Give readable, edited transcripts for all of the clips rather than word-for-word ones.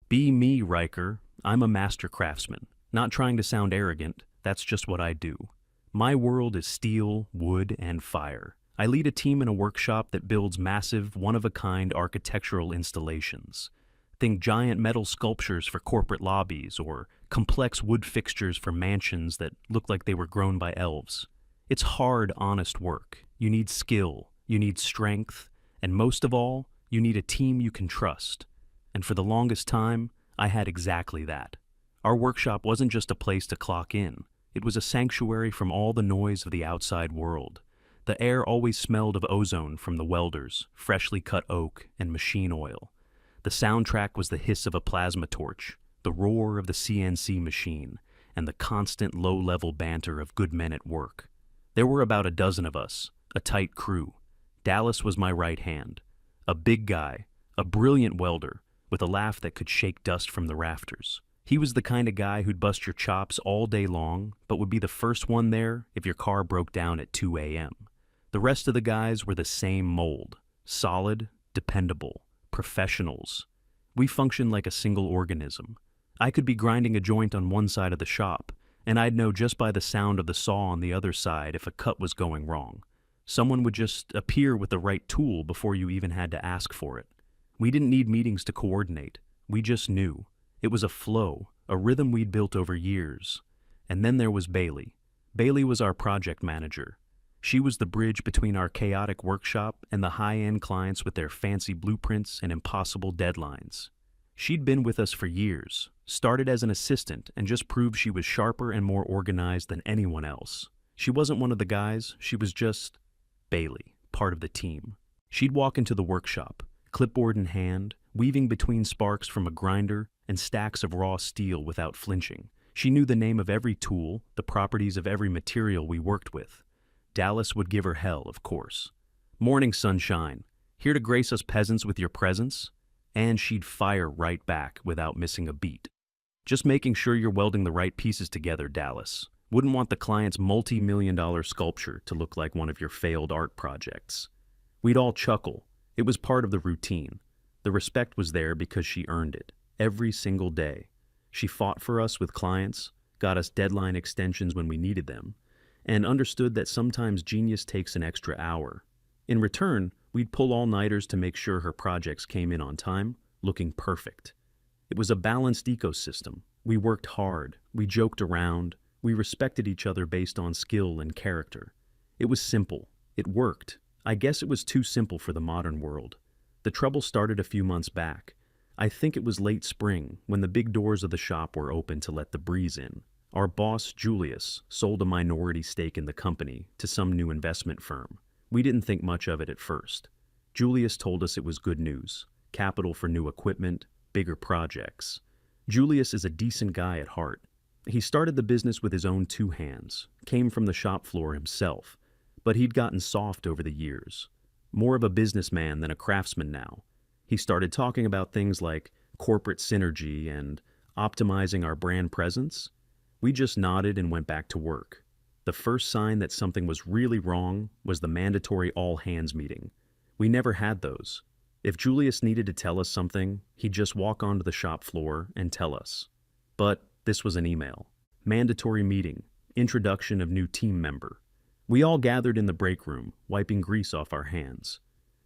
Be me, Riker. I'm a master craftsman. Not trying to sound arrogant, that's just what I do. My world is steel, wood, and fire. I lead a team in a workshop that builds massive, one-of-a-kind architectural installations. Think giant metal sculptures for corporate lobbies or complex wood fixtures for mansions that look like they were grown by elves. It's hard, honest work. You need skill, you need strength, and most of all, you need a team you can trust. And for the longest time, I had exactly that. Our workshop wasn't just a place to clock in. It was a sanctuary from all the noise of the outside world. The air always smelled of ozone from the welders, freshly cut oak, and machine oil. The soundtrack was the hiss of a plasma torch, the roar of the CNC machine, and the constant low-level banter of good men at work. There were about a dozen of us, a tight crew. Dallas was my right hand. A big guy, a brilliant welder, with a laugh that could shake dust from the rafters. He was the kind of guy who'd bust your chops all day long, but would be the first one there if your car broke down at 2 a.m. The rest of the guys were the same mold. Solid, dependable, professionals. We functioned like a single organism. I could be grinding a joint on one side of the shop, and I'd know just by the sound of the saw on the other side if a cut was going wrong. Someone would just appear with the right tool before you even had to ask for it. We didn't need meetings to coordinate. We just knew. It was a flow, a rhythm we'd built over years. And then there was Bailey. Bailey was our project manager. She was the bridge between our chaotic workshop and the high-end clients with their fancy blueprints and impossible deadlines. She'd been with us for years, started as an assistant, and just proved she was sharper and more organized than anyone else. She wasn't one of the guys, she was just Bailey, part of the team. She'd walk into the workshop, clipboard in hand, weaving between sparks from a grinder and stacks of raw steel without flinching. She knew the name of every tool, the properties of every material we worked with. Dallas would give her hell, of course. "Morning, sunshine. Here to grace us peasants with your presence?" And she'd fire right back without missing a beat. "Just making sure you're welding the right pieces together, Dallas. Wouldn't want the client's multi-million-dollar sculpture to look like one of your failed art projects." We'd all chuckle. It was part of the routine. The respect was there because she earned it, every single day. She fought for us with clients, got us deadline extensions when we needed them, and understood that sometimes genius takes an extra hour. In return, we'd pull all-nighters to make sure her projects came in on time, looking perfect. It was a balanced ecosystem. We worked hard, we joked around, we respected each other based on skill and character. It was simple. It worked. I guess it was too simple for the modern world. The trouble started a few months back. I think it was late spring, when the big doors of the shop were open to let the breeze in. Our boss, Julius, sold a minority stake in the company to some new investment firm. We didn't think much of it at first. Julius told us it was good news. Capital for new equipment, bigger projects. Julius is a decent guy at heart. He started the business with his own two hands, came from the shop floor himself, but he'd gotten soft over the years. More of a businessman than a craftsman now. He started talking about things like corporate synergy and optimizing our brand presence. We just nodded and went back to work. The first sign that something was really wrong was the mandatory all-hands meeting. We never had those. If Julius needed to tell us something, he'd just walk onto the shop floor and tell us. But this was an email. Mandatory meeting. Introduction of new team member. We all gathered in the break room, wiping grease off our hands.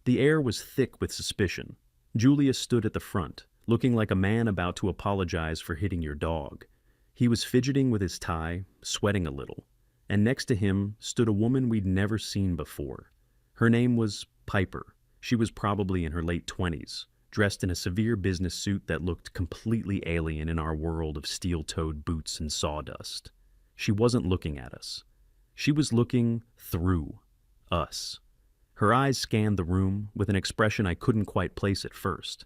The air was thick with suspicion. Julius stood at the front, looking like a man about to apologize for hitting your dog. He was fidgeting with his tie, sweating a little, and next to him stood a woman we'd never seen before. Her name was Piper. She was probably in her late 20s, dressed in a severe business suit that looked completely alien in our world of steel-toed boots and sawdust. She wasn't looking at us. She was looking through us. Her eyes scanned the room with an expression I couldn't quite place at first.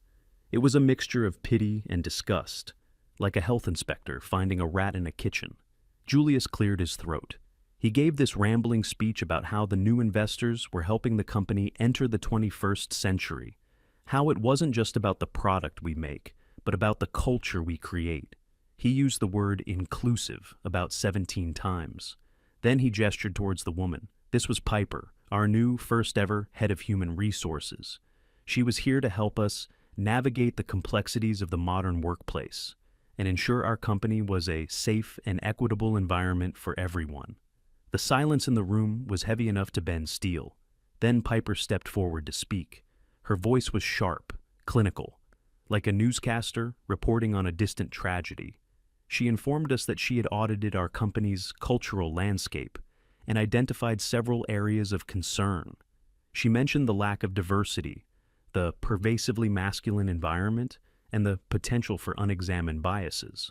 It was a mixture of pity and disgust, like a health inspector finding a rat in a kitchen. Julius cleared his throat. He gave this rambling speech about how the new investors were helping the company enter the 21st century, how it wasn't just about the product we make, but about the culture we create. He used the word inclusive about 17 times. Then he gestured towards the woman. This was Piper, our new first-ever head of human resources. She was here to help us navigate the complexities of the modern workplace, and ensure our company was a safe and equitable environment for everyone. The silence in the room was heavy enough to bend steel. Then Piper stepped forward to speak. Her voice was sharp, clinical, like a newscaster reporting on a distant tragedy. She informed us that she had audited our company's cultural landscape and identified several areas of concern. She mentioned the lack of diversity, the pervasively masculine environment, and the potential for unexamined biases.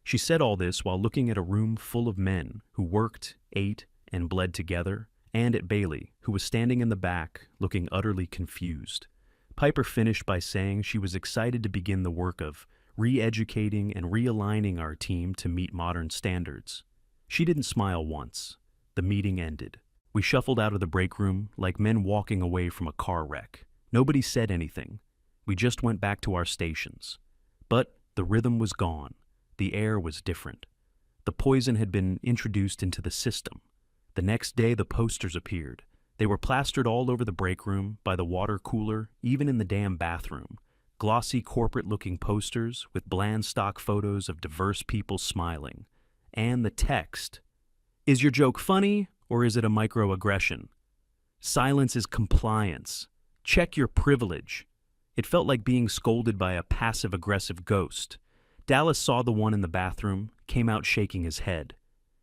She said all this while looking at a room full of men who worked, ate, and bled together, and at Bailey, who was standing in the back, looking utterly confused. Piper finished by saying she was excited to begin the work of re-educating and realigning our team to meet modern standards. She didn't smile once. The meeting ended. We shuffled out of the break room like men walking away from a car wreck. Nobody said anything. We just went back to our stations. But the rhythm was gone. The air was different. The poison had been introduced into the system. The next day, the posters appeared. They were plastered all over the break room, by the water cooler, even in the damn bathroom. Glossy, corporate-looking posters with bland stock photos of diverse people smiling. And the text. Is your joke funny, or is it a microaggression? Silence is compliance. Check your privilege. It felt like being scolded by a passive-aggressive ghost. Dallas saw the one in the bathroom, came out shaking his head.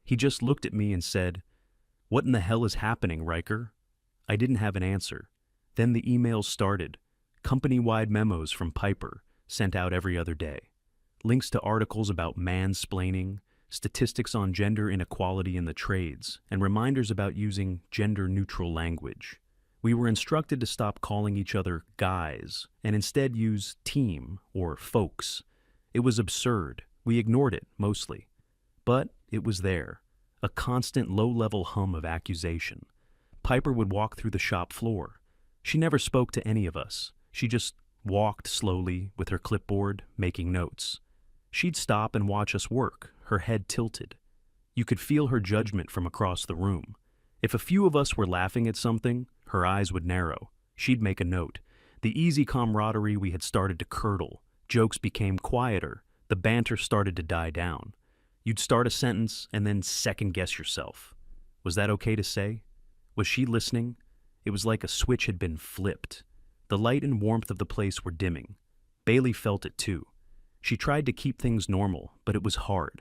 He just looked at me and said, "What in the hell is happening, Riker?" I didn't have an answer. Then the emails started. Company-wide memos from Piper, sent out every other day. Links to articles about mansplaining, statistics on gender inequality in the trades, and reminders about using gender-neutral language. We were instructed to stop calling each other guys and instead use team or folks. It was absurd. We ignored it, mostly. But it was there, a constant low-level hum of accusation. Piper would walk through the shop floor. She never spoke to any of us. She just walked slowly with her clipboard, making notes. She'd stop and watch us work, her head tilted. You could feel her judgment from across the room. If a few of us were laughing at something, her eyes would narrow. She'd make a note. The easy camaraderie we had started to curdle. Jokes became quieter. The banter started to die down. You'd start a sentence and then second-guess yourself. Was that okay to say? Was she listening? It was like a switch had been flipped. The light and warmth of the place were dimming. Bailey felt it too. She tried to keep things normal, but it was hard.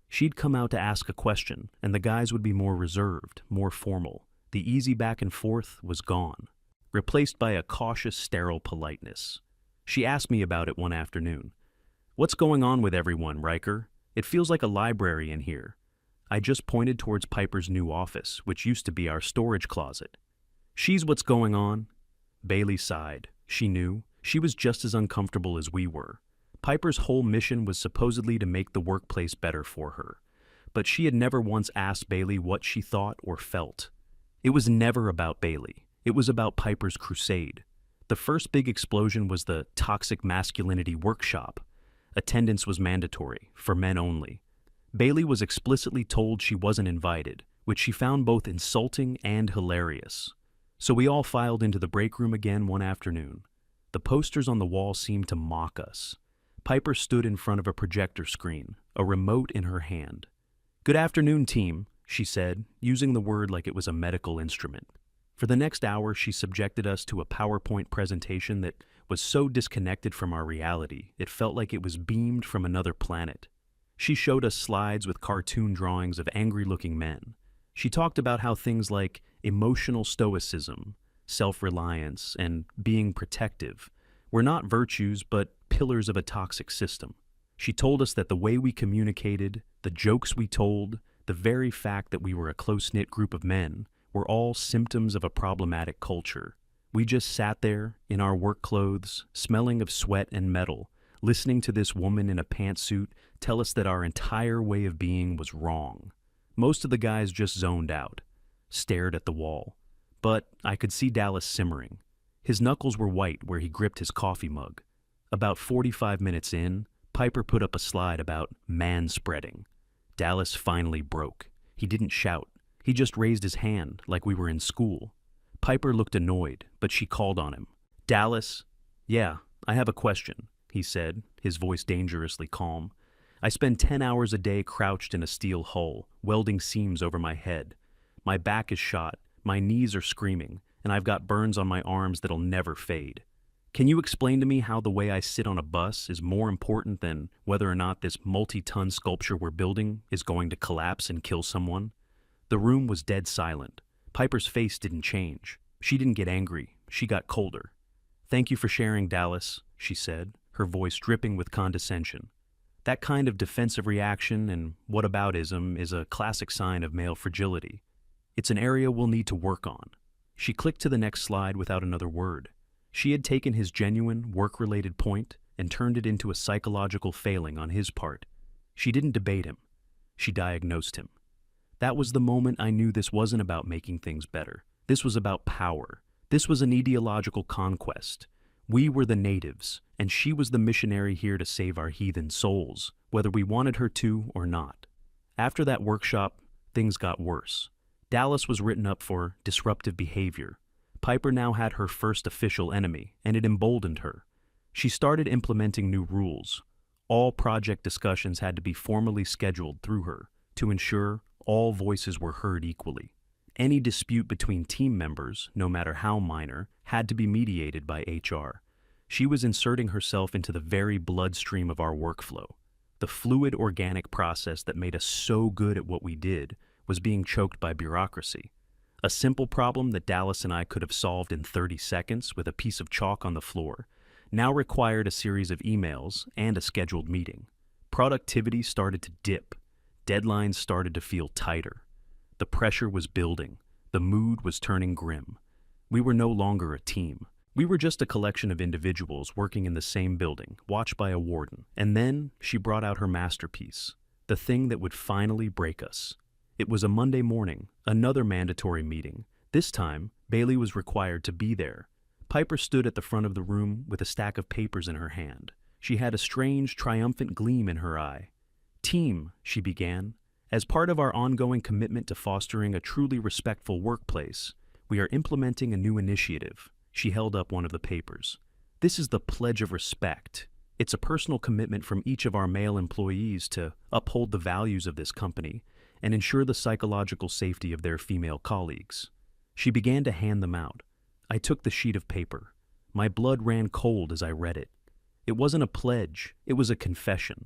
She'd come out to ask a question, and the guys would be more reserved, more formal. The easy back and forth was gone, replaced by a cautious, sterile politeness. She asked me about it one afternoon. "What's going on with everyone, Riker? It feels like a library in here." I just pointed towards Piper's new office, which used to be our storage closet. "She's what's going on." Bailey sighed. She knew. She was just as uncomfortable as we were. Piper's whole mission was supposedly to make the workplace better for her. But she had never once asked Bailey what she thought or felt. It was never about Bailey. It was about Piper's crusade. The first big explosion was the toxic masculinity workshop. Attendance was mandatory, for men only. Bailey was explicitly told she wasn't invited, which she found both insulting and hilarious. So we all filed into the break room again one afternoon. The posters on the wall seemed to mock us. Piper stood in front of a projector screen, a remote in her hand. "Good afternoon, team," she said, using the word like it was a medical instrument. For the next hour, she subjected us to a PowerPoint presentation that was so disconnected from our reality, it felt like it was beamed from another planet. She showed us slides with cartoon drawings of angry-looking men. She talked about how things like emotional stoicism, self-reliance, and being protective were not virtues but pillars of a toxic system. She told us that the way we communicated, the jokes we told, the very fact that we were a close-knit group of men were all symptoms of a problematic culture. We just sat there, in our work clothes, smelling of sweat and metal, listening to this woman in a pantsuit tell us that our entire way of being was wrong. Most of the guys just zoned out, stared at the wall. But I could see Dallas simmering. His knuckles were white where he gripped his coffee mug. About 45 minutes in, Piper put up a slide about manspreading. Dallas finally broke. He didn't shout. He just raised his hand like we were in school. Piper looked annoyed, but she called on him. "Dallas." "Yeah, I have a question, he said, his voice dangerously calm. I spend 10 hours a day crouched in a steel hull, welding seams over my head. My back is shot, my knees are screaming, and I've got burns on my arms that'll never fade. Can you explain to me how the way I sit on a bus is more important than whether or not this multi-ton sculpture we're building is going to collapse and kill someone? The room was dead silent. Piper's face didn't change. She didn't get angry. She got colder. Thank you for sharing, Dallas, she said, her voice dripping with condescension. That kind of defensive reaction and whataboutism is a classic sign of male fragility. It's an area we'll need to work on. She clicked to the next slide without another word. She had taken his genuine, work-related point and turned it into a psychological failing on his part. She didn't debate him. She diagnosed him. That was the moment I knew this wasn't about making things better. This was about power. This was an ideological conquest. We were the natives, and she was the missionary here to save our heathen souls, whether we wanted her to or not. After that workshop, things got worse. Dallas was written up for disruptive behavior. Piper now had her first official enemy, and it emboldened her. She started implementing new rules. All project discussions had to be formally scheduled through her to ensure all voices were heard equally. Any dispute between team members, no matter how minor, had to be mediated by HR. She was inserting herself into the very bloodstream of our workflow. The fluid organic process that made us so good at what we did was being choked by bureaucracy. A simple problem that Dallas and I could have solved in 30 seconds with a piece of chalk on the floor now required a series of emails and a scheduled meeting. Productivity started to dip. Deadlines started to feel tighter. The pressure was building. The mood was turning grim. We were no longer a team. We were just a collection of individuals working in the same building, watched by a warden. And then she brought out her masterpiece, the thing that would finally break us. It was a Monday morning, another mandatory meeting. This time, Bailey was required to be there. Piper stood at the front of the room with a stack of papers in her hand. She had a strange, triumphant gleam in her eye. "Team," she began, "as part of our ongoing commitment to fostering a truly respectful workplace, we are implementing a new initiative." She held up one of the papers. "This is the Pledge of Respect. It's a personal commitment from each of our male employees to uphold the values of this company and ensure the psychological safety of their female colleagues." She began to hand them out. I took the sheet of paper. My blood ran cold as I read it. It wasn't a pledge, it was a confession.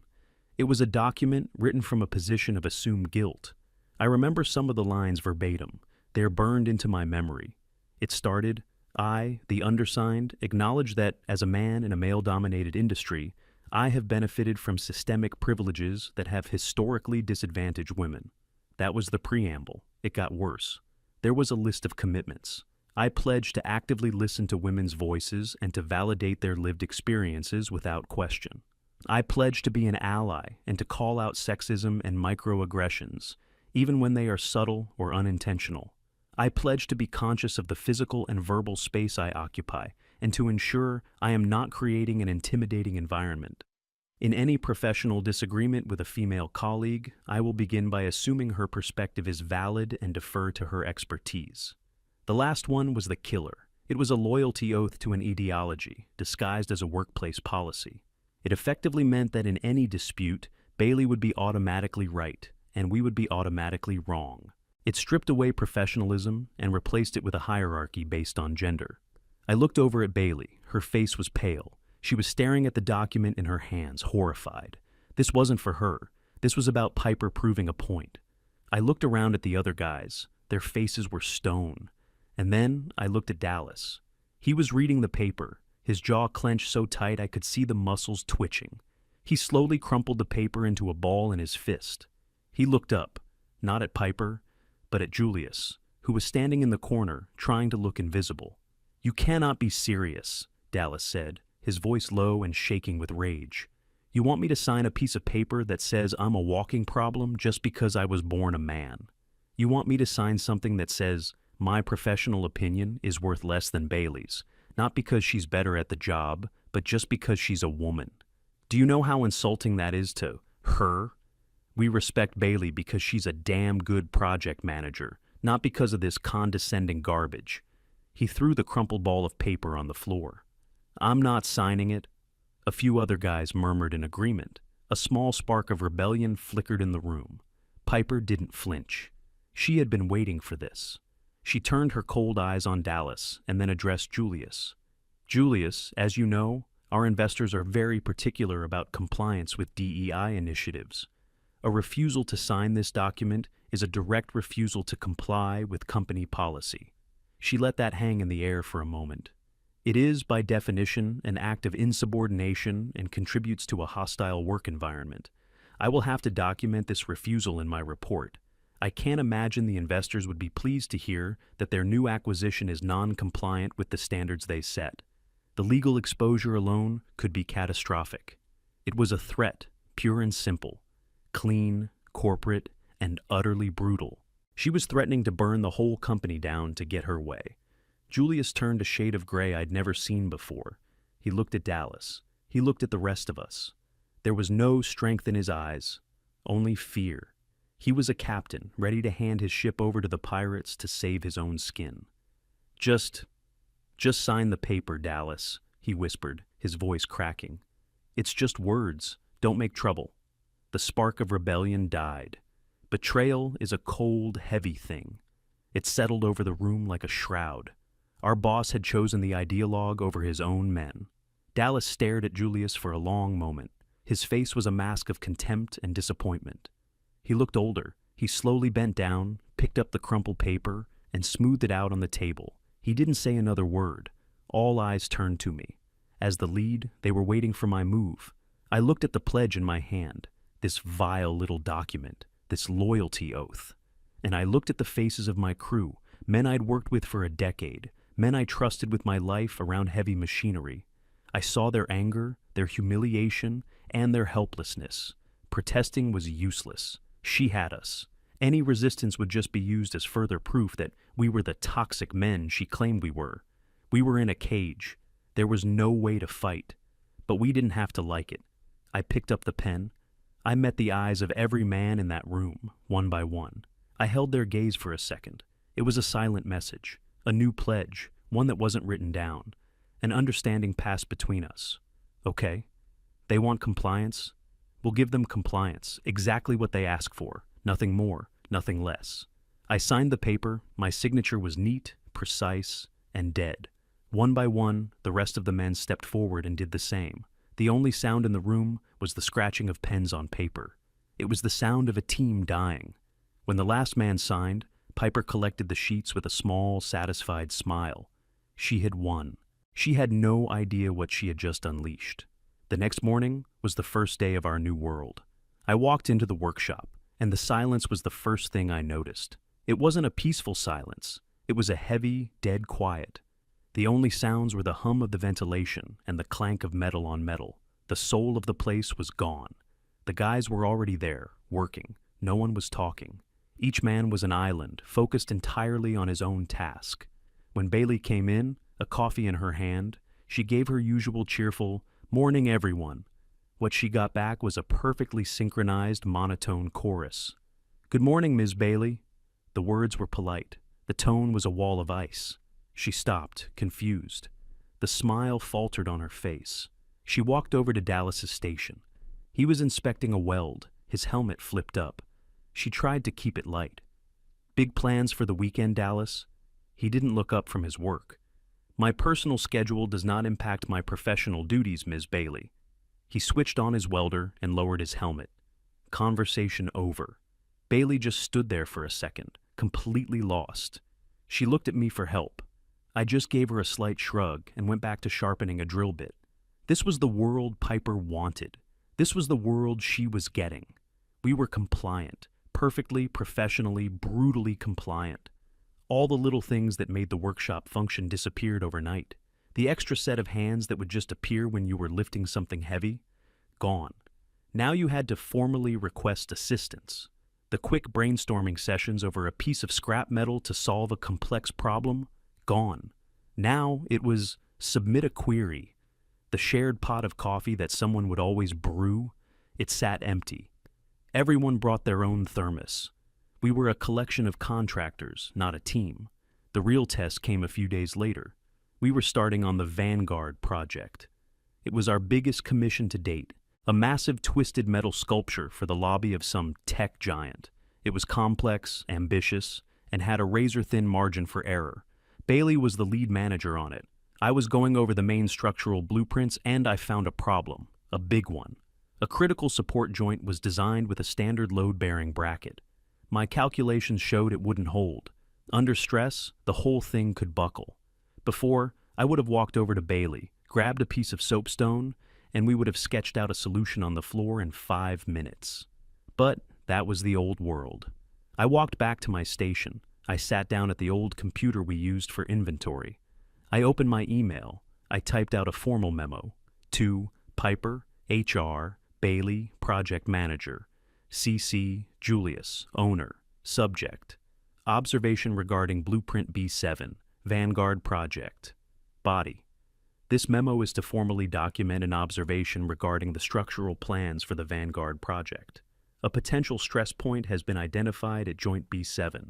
It was a document written from a position of assumed guilt. I remember some of the lines verbatim. They're burned into my memory. It started, "I, the undersigned, acknowledge that, as a man in a male-dominated industry, I have benefited from systemic privileges that have historically disadvantaged women." That was the preamble. It got worse. There was a list of commitments. I pledge to actively listen to women's voices and to validate their lived experiences without question. I pledge to be an ally and to call out sexism and microaggressions, even when they are subtle or unintentional. I pledge to be conscious of the physical and verbal space I occupy and to ensure I am not creating an intimidating environment. In any professional disagreement with a female colleague, I will begin by assuming her perspective is valid and defer to her expertise. The last one was the killer. It was a loyalty oath to an ideology, disguised as a workplace policy. It effectively meant that in any dispute, Bailey would be automatically right, and we would be automatically wrong. It stripped away professionalism and replaced it with a hierarchy based on gender. I looked over at Bailey. Her face was pale. She was staring at the document in her hands, horrified. This wasn't for her. This was about Piper proving a point. I looked around at the other guys. Their faces were stone. And then I looked at Dallas. He was reading the paper, his jaw clenched so tight I could see the muscles twitching. He slowly crumpled the paper into a ball in his fist. He looked up, not at Piper, but at Julius, who was standing in the corner, trying to look invisible. "You cannot be serious," Dallas said, his voice low and shaking with rage. "You want me to sign a piece of paper that says I'm a walking problem just because I was born a man? You want me to sign something that says my professional opinion is worth less than Bailey's, not because she's better at the job, but just because she's a woman? Do you know how insulting that is to her? We respect Bailey because she's a damn good project manager, not because of this condescending garbage." He threw the crumpled ball of paper on the floor. I'm not signing it. A few other guys murmured in agreement. A small spark of rebellion flickered in the room. Piper didn't flinch. She had been waiting for this. She turned her cold eyes on Dallas and then addressed Julius. Julius, as you know, our investors are very particular about compliance with DEI initiatives. A refusal to sign this document is a direct refusal to comply with company policy. She let that hang in the air for a moment. It is, by definition, an act of insubordination and contributes to a hostile work environment. I will have to document this refusal in my report. I can't imagine the investors would be pleased to hear that their new acquisition is non-compliant with the standards they set. The legal exposure alone could be catastrophic. It was a threat, pure and simple, clean, corporate, and utterly brutal. She was threatening to burn the whole company down to get her way. Julius turned a shade of gray I'd never seen before. He looked at Dallas. He looked at the rest of us. There was no strength in his eyes, only fear. He was a captain, ready to hand his ship over to the pirates to save his own skin. Just sign the paper, Dallas, he whispered, his voice cracking. It's just words. Don't make trouble. The spark of rebellion died. Betrayal is a cold, heavy thing. It settled over the room like a shroud. Our boss had chosen the ideologue over his own men. Dallas stared at Julius for a long moment. His face was a mask of contempt and disappointment. He looked older. He slowly bent down, picked up the crumpled paper, and smoothed it out on the table. He didn't say another word. All eyes turned to me. As the lead, they were waiting for my move. I looked at the pledge in my hand, this vile little document, this loyalty oath. And I looked at the faces of my crew, men I'd worked with for a decade, men I trusted with my life around heavy machinery. I saw their anger, their humiliation, and their helplessness. Protesting was useless. She had us. Any resistance would just be used as further proof that we were the toxic men she claimed we were. We were in a cage. There was no way to fight. But we didn't have to like it. I picked up the pen. I met the eyes of every man in that room, one by one. I held their gaze for a second. It was a silent message, a new pledge, one that wasn't written down. An understanding passed between us. Okay, they want compliance. We'll give them compliance, exactly what they ask for, nothing more, nothing less. I signed the paper. My signature was neat, precise, and dead. One by one, the rest of the men stepped forward and did the same. The only sound in the room was the scratching of pens on paper. It was the sound of a team dying. When the last man signed, Piper collected the sheets with a small, satisfied smile. She had won. She had no idea what she had just unleashed. The next morning was the first day of our new world. I walked into the workshop, and the silence was the first thing I noticed. It wasn't a peaceful silence. It was a heavy, dead quiet. The only sounds were the hum of the ventilation and the clank of metal on metal. The soul of the place was gone. The guys were already there, working. No one was talking. Each man was an island, focused entirely on his own task. When Bailey came in, a coffee in her hand, she gave her usual cheerful, "Morning, everyone." What she got back was a perfectly synchronized, monotone chorus. "Good morning, Ms. Bailey." The words were polite. The tone was a wall of ice. She stopped, confused. The smile faltered on her face. She walked over to Dallas's station. He was inspecting a weld, his helmet flipped up. She tried to keep it light. "Big plans for the weekend, Dallas?" He didn't look up from his work. "My personal schedule does not impact my professional duties, Ms. Bailey." He switched on his welder and lowered his helmet. Conversation over. Bailey just stood there for a second, completely lost. She looked at me for help. I just gave her a slight shrug and went back to sharpening a drill bit. This was the world Piper wanted. This was the world she was getting. We were compliant, perfectly, professionally, brutally compliant. All the little things that made the workshop function disappeared overnight. The extra set of hands that would just appear when you were lifting something heavy, gone. Now you had to formally request assistance. The quick brainstorming sessions over a piece of scrap metal to solve a complex problem, gone. Now it was submit a query. The shared pot of coffee that someone would always brew, it sat empty. Everyone brought their own thermos. We were a collection of contractors, not a team. The real test came a few days later. We were starting on the Vanguard project. It was our biggest commission to date, a massive twisted metal sculpture for the lobby of some tech giant. It was complex, ambitious, and had a razor-thin margin for error. Bailey was the lead manager on it. I was going over the main structural blueprints, and I found a problem, a big one. A critical support joint was designed with a standard load-bearing bracket. My calculations showed it wouldn't hold. Under stress, the whole thing could buckle. Before, I would have walked over to Bailey, grabbed a piece of soapstone, and we would have sketched out a solution on the floor in 5 minutes. But that was the old world. I walked back to my station. I sat down at the old computer we used for inventory. I opened my email. I typed out a formal memo. To Piper, HR, Bailey, Project Manager. CC, Julius, Owner. Subject. Observation regarding Blueprint B7, Vanguard Project. Body. This memo is to formally document an observation regarding the structural plans for the Vanguard project. A potential stress point has been identified at Joint B7.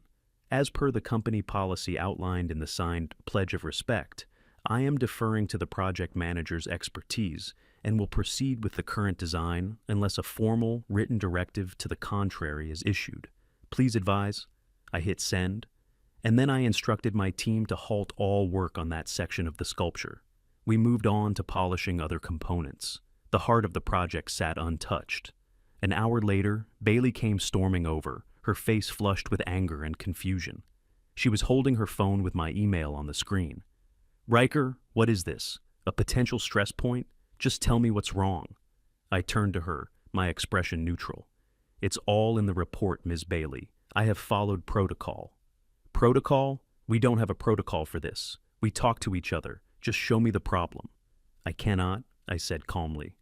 As per the company policy outlined in the signed Pledge of Respect, I am deferring to the project manager's expertise and will proceed with the current design unless a formal, written directive to the contrary is issued. Please advise. I hit send, and then I instructed my team to halt all work on that section of the sculpture. We moved on to polishing other components. The heart of the project sat untouched. An hour later, Bailey came storming over, her face flushed with anger and confusion. She was holding her phone with my email on the screen. Riker, what is this? A potential stress point? Just tell me what's wrong. I turned to her, my expression neutral. It's all in the report, Ms. Bailey. I have followed protocol. Protocol? We don't have a protocol for this. We talk to each other. Just show me the problem. I cannot, I said calmly.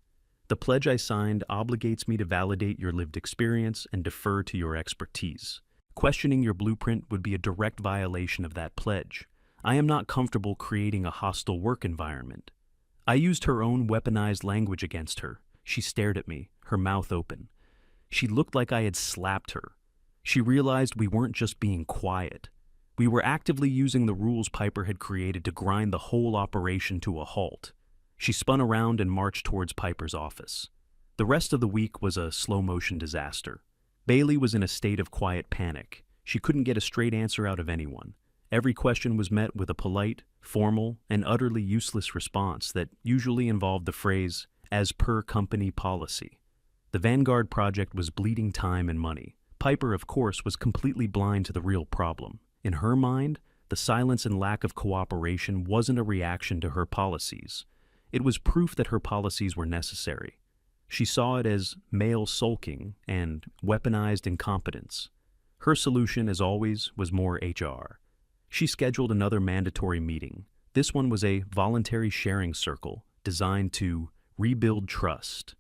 The pledge I signed obligates me to validate your lived experience and defer to your expertise. Questioning your blueprint would be a direct violation of that pledge. I am not comfortable creating a hostile work environment. I used her own weaponized language against her. She stared at me, her mouth open. She looked like I had slapped her. She realized we weren't just being quiet. We were actively using the rules Piper had created to grind the whole operation to a halt. She spun around and marched towards Piper's office. The rest of the week was a slow-motion disaster. Bailey was in a state of quiet panic. She couldn't get a straight answer out of anyone. Every question was met with a polite, formal, and utterly useless response that usually involved the phrase, "as per company policy." The Vanguard project was bleeding time and money. Piper, of course, was completely blind to the real problem. In her mind, the silence and lack of cooperation wasn't a reaction to her policies. It was proof that her policies were necessary. She saw it as male sulking and weaponized incompetence. Her solution, as always, was more HR. She scheduled another mandatory meeting. This one was a voluntary sharing circle designed to rebuild trust.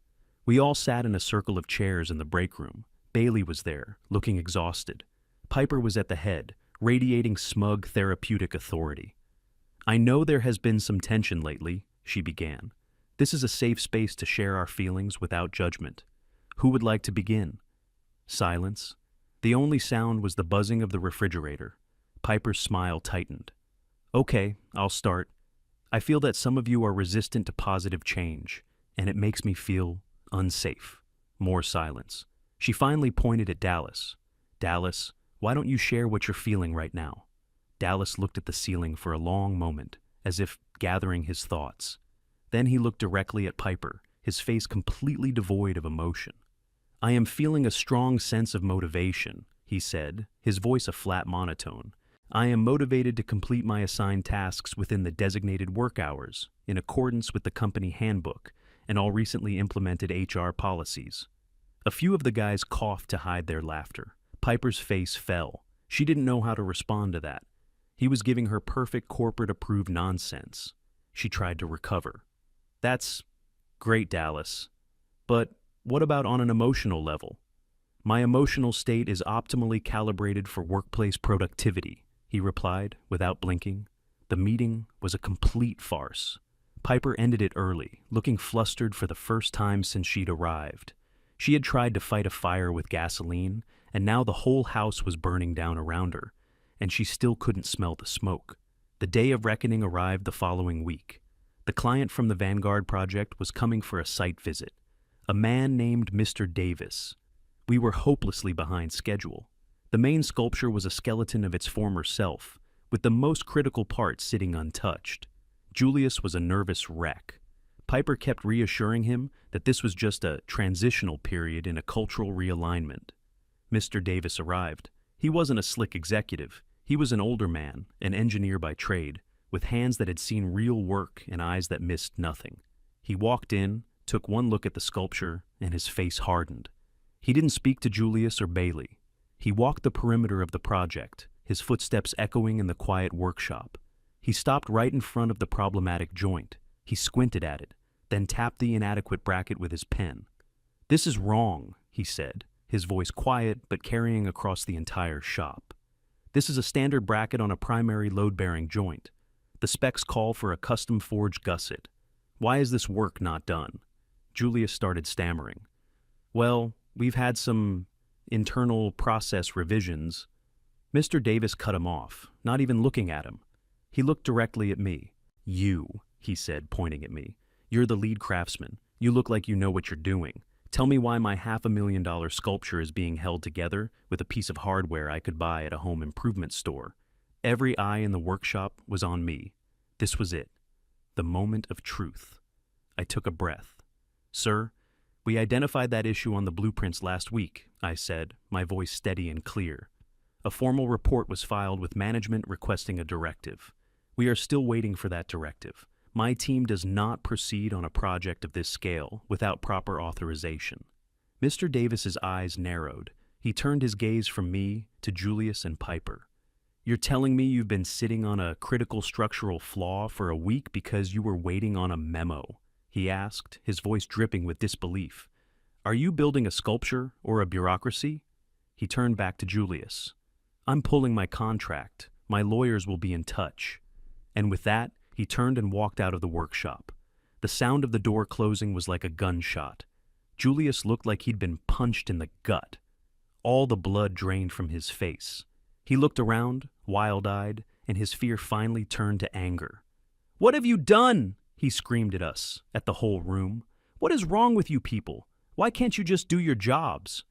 We all sat in a circle of chairs in the break room. Bailey was there, looking exhausted. Piper was at the head, radiating smug therapeutic authority. I know there has been some tension lately, she began. This is a safe space to share our feelings without judgment. Who would like to begin? Silence. The only sound was the buzzing of the refrigerator. Piper's smile tightened. Okay, I'll start. I feel that some of you are resistant to positive change, and it makes me feel unsafe. More silence. She finally pointed at Dallas. Dallas, why don't you share what you're feeling right now? Dallas looked at the ceiling for a long moment, as if gathering his thoughts. Then he looked directly at Piper, his face completely devoid of emotion. I am feeling a strong sense of motivation, he said, his voice a flat monotone. I am motivated to complete my assigned tasks within the designated work hours, in accordance with the company handbook and all recently implemented HR policies. A few of the guys coughed to hide their laughter. Piper's face fell. She didn't know how to respond to that. He was giving her perfect corporate-approved nonsense. She tried to recover. That's great, Dallas. But what about on an emotional level? My emotional state is optimally calibrated for workplace productivity, he replied without blinking. The meeting was a complete farce. Piper ended it early, looking flustered for the first time since she'd arrived. She had tried to fight a fire with gasoline, and now the whole house was burning down around her, and she still couldn't smell the smoke. The day of reckoning arrived the following week. The client from the Vanguard project was coming for a site visit, a man named Mr. Davis. We were hopelessly behind schedule. The main sculpture was a skeleton of its former self, with the most critical part sitting untouched. Julius was a nervous wreck. Piper kept reassuring him that this was just a transitional period in a cultural realignment. Mr. Davis arrived. He wasn't a slick executive. He was an older man, an engineer by trade, with hands that had seen real work and eyes that missed nothing. He walked in, took one look at the sculpture, and his face hardened. He didn't speak to Julius or Bailey. He walked the perimeter of the project, his footsteps echoing in the quiet workshop. He stopped right in front of the problematic joint. He squinted at it, then tapped the inadequate bracket with his pen. "This is wrong," he said, his voice quiet but carrying across the entire shop. "This is a standard bracket on a primary load-bearing joint. The specs call for a custom-forged gusset. Why is this work not done?" Julius started stammering. "Well, we've had some internal process revisions." Mr. Davis cut him off, not even looking at him. He looked directly at me. "You," he said, pointing at me. "You're the lead craftsman. You look like you know what you're doing. Tell me why my $500,000 sculpture is being held together with a piece of hardware I could buy at a home improvement store." Every eye in the workshop was on me. This was it. The moment of truth. I took a breath. "Sir, we identified that issue on the blueprints last week," I said, my voice steady and clear. "A formal report was filed with management requesting a directive. We are still waiting for that directive. My team does not proceed on a project of this scale without proper authorization." Mr. Davis's eyes narrowed. He turned his gaze from me to Julius and Piper. "You're telling me you've been sitting on a critical structural flaw for a week because you were waiting on a memo?" he asked, his voice dripping with disbelief. "Are you building a sculpture or a bureaucracy?" He turned back to Julius. "I'm pulling my contract. My lawyers will be in touch." And with that, he turned and walked out of the workshop. The sound of the door closing was like a gunshot. Julius looked like he'd been punched in the gut. All the blood drained from his face. He looked around, wild-eyed, and his fear finally turned to anger. "What have you done?" he screamed at us, at the whole room. "What is wrong with you people? Why can't you just do your jobs?"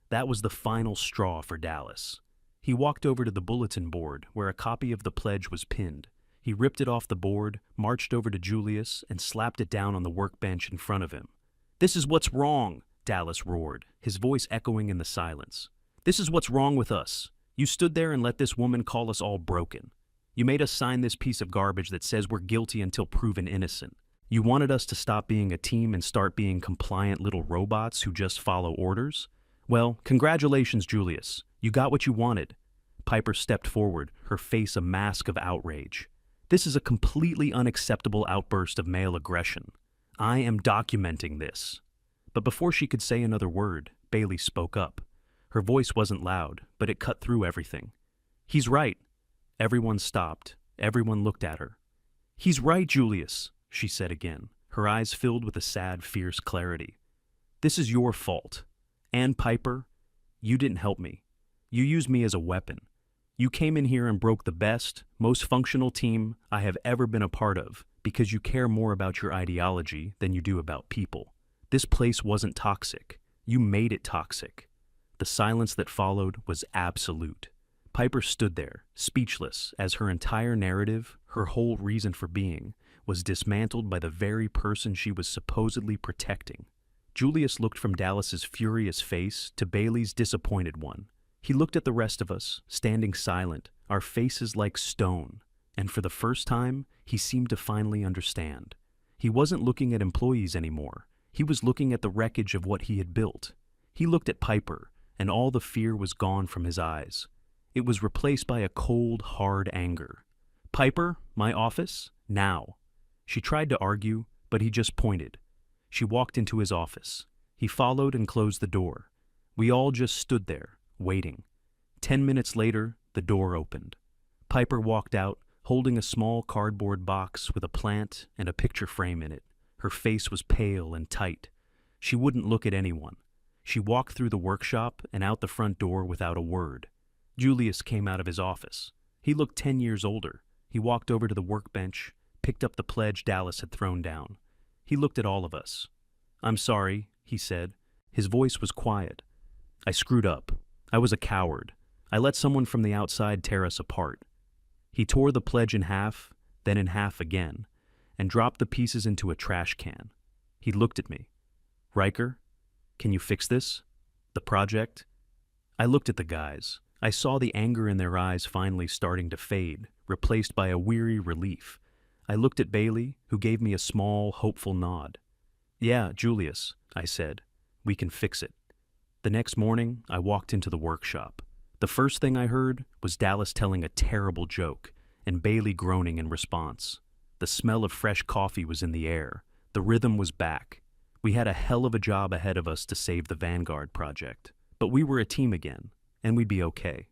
That was the final straw for Dallas. He walked over to the bulletin board where a copy of the pledge was pinned. He ripped it off the board, marched over to Julius, and slapped it down on the workbench in front of him. "This is what's wrong," Dallas roared, his voice echoing in the silence. "This is what's wrong with us. You stood there and let this woman call us all broken. You made us sign this piece of garbage that says we're guilty until proven innocent. You wanted us to stop being a team and start being compliant little robots who just follow orders? Well, congratulations, Julius. You got what you wanted." Piper stepped forward, her face a mask of outrage. "This is a completely unacceptable outburst of male aggression. I am documenting this." But before she could say another word, Bailey spoke up. Her voice wasn't loud, but it cut through everything. "He's right." Everyone stopped. Everyone looked at her. "He's right, Julius," she said again, her eyes filled with a sad, fierce clarity. "This is your fault. And Piper, you didn't help me. You used me as a weapon. You came in here and broke the best, most functional team I have ever been a part of because you care more about your ideology than you do about people. This place wasn't toxic. You made it toxic." The silence that followed was absolute. Piper stood there, speechless, as her entire narrative, her whole reason for being, was dismantled by the very person she was supposedly protecting. Julius looked from Dallas's furious face to Bailey's disappointed one. He looked at the rest of us, standing silent, our faces like stone, and for the first time, he seemed to finally understand. He wasn't looking at employees anymore. He was looking at the wreckage of what he had built. He looked at Piper, and all the fear was gone from his eyes. It was replaced by a cold, hard anger. "Piper, my office, now." She tried to argue, but he just pointed. She walked into his office. He followed and closed the door. We all just stood there, waiting. 10 minutes later, the door opened. Piper walked out, holding a small cardboard box with a plant and a picture frame in it. Her face was pale and tight. She wouldn't look at anyone. She walked through the workshop and out the front door without a word. Julius came out of his office. He looked 10 years older. He walked over to the workbench, picked up the pledge Dallas had thrown down. He looked at all of us. "I'm sorry," he said. His voice was quiet. "I screwed up. I was a coward. I let someone from the outside tear us apart." He tore the pledge in half, then in half again, and dropped the pieces into a trash can. He looked at me. "Riker, can you fix this? The project?" I looked at the guys. I saw the anger in their eyes finally starting to fade, replaced by a weary relief. I looked at Bailey, who gave me a small, hopeful nod. "Yeah, Julius," I said. "We can fix it." The next morning, I walked into the workshop. The first thing I heard was Dallas telling a terrible joke, and Bailey groaning in response. The smell of fresh coffee was in the air. The rhythm was back. We had a hell of a job ahead of us to save the Vanguard project. But we were a team again, and we'd be okay.